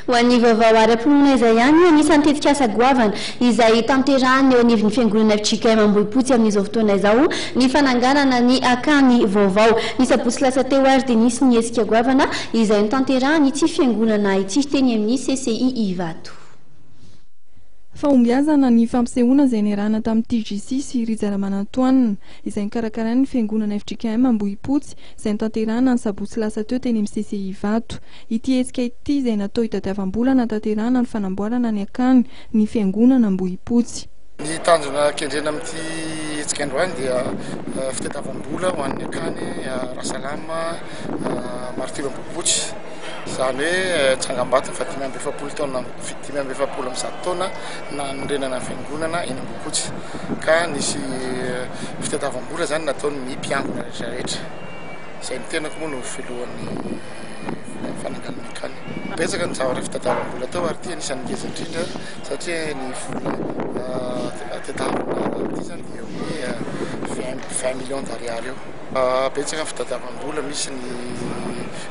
ho an'ny vaovao ara-ponina izay ihany anisany tetika asa goavana izay tanterahany eo anivon'ny fiangonana FJKM Ambohipotsy amin'izao fotoana izao ny fananganana ny akany vaovao ny sabotsy lasa teo ary dia nisy ny hetsika goavana izay nitanterahany ity fiangonana ity teny amin'ny CCI Ivato. Fahombiazana ny fampisehoana izay niarahana tamin'ny TJC sy Rizaramanantoanina izay nikarakarany ny fiangonana FJKM Ambohipotsy izay nitanterahana ny sabotsy lasa teo teny amin'ny CCI Ivato. Ity hetsika ity izay natao hitadiavam-bola natanterahana ny fanamboarana ny akany ny fiangonana Ambohipotsy. Ny tanjona kendrena amin'ity hetsika androany dia fitadiavam-bola ho an'ny akany Rasalama Martyr Ambohipotsy. Izany hoe tsangam-bato fa 570 taona 570 taona nanondrenana fiangonana eny Ambohipotsy ka nisy fitadiavam-bola zany nataon'ny mpiangona rehetrarehetra. Izay ny tenako moa no filohan'ny fananganana akany. Betsaka ny zavatra fitadiavam-bola tao ary ity anisan'ny ngeza indrindra satria ny vola tadiavana ity zany dia eo 20 millions d'ariary eo. Betsaka ny fitadiavam-bola misy ny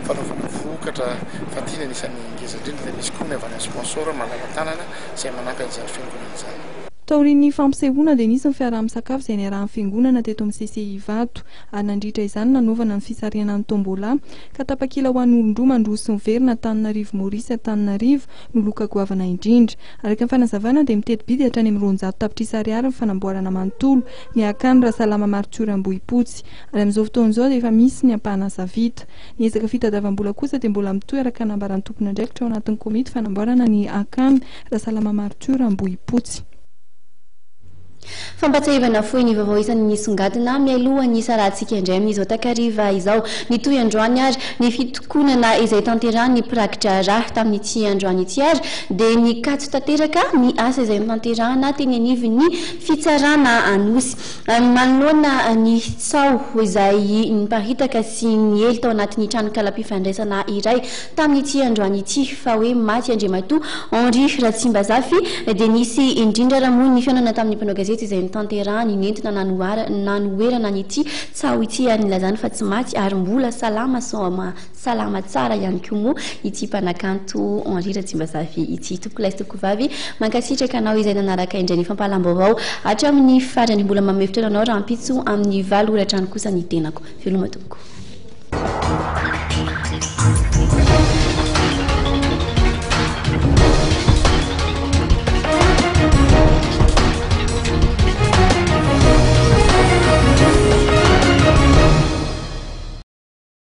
fanaovana vokatra fa ity anisan'ny ngeza indrindra dia misy koa ny avy any sponsor malala-tanana izay manampy an'izany fiangonana izany. Taorian'ny fampisehoana dia nisy ny fiaraha-misakafo izay niarahan'ny fiangonana teto amin'ny CCI Ivato ary nandritra izany nanaovana ny fisariana ny tombola ka tapakila ho an'ny olon-droa mandroso ny verina Antananarivo Maurice Antananarivo no loka goavana indrindra. Araka ny fanazavana dia mitety-bidy hatrany amin'ny 200 tapitrisa ariary ny fanamboarana manontolo ny akany Rasalama Martyr Ambohipotsy ary amin'izao fotoana izao dia efa misy ny ampahana zavita. Ny ezaka fitadiavam-bola kosa dia mbola mitohy araka ny nambaran'ny tompon'andraikitra ao anatin'ny komity fanamboarana ny akany Rasalama Martyr Ambohipotsy. Fampatsahivana fohy ny vaovao isan'ny nisongadina mialoha ny sarahantsika indray amin'izao takariva izao nitoy androany ary ny fitokonana izay tanterahany prakitra raha tamin'ity androany ity ary dia ny katso tanteraka ny asa izay nitanterahana teny anivon'ny fitsarana anosy manoloana ny tsao izay niparitaka sy ny ely tao anatin'ny trano kala-pifandraisana iray tamin'ity androany ity fa hoe maty Andriamatoa Henri Ratsimbazafy dia nisy indrindra raha moa ny fiainana tamin'ny mpanao gazety izay nitanterahany nentina nanoerana nyity tsao ity ary nilazany fa tsy maty ary mbola salama tsara ihany koa moa ity mpanakanto Henri Ratsimbazafy ity. Toko vavy mankasitraka anao izay nanaraka indray ny fampahalam-baovao hatramin'ny farany mbola mamevitrana anao raha ampitso amin'ny 7 oratrany kosa ny tenako. Veloma tompoko.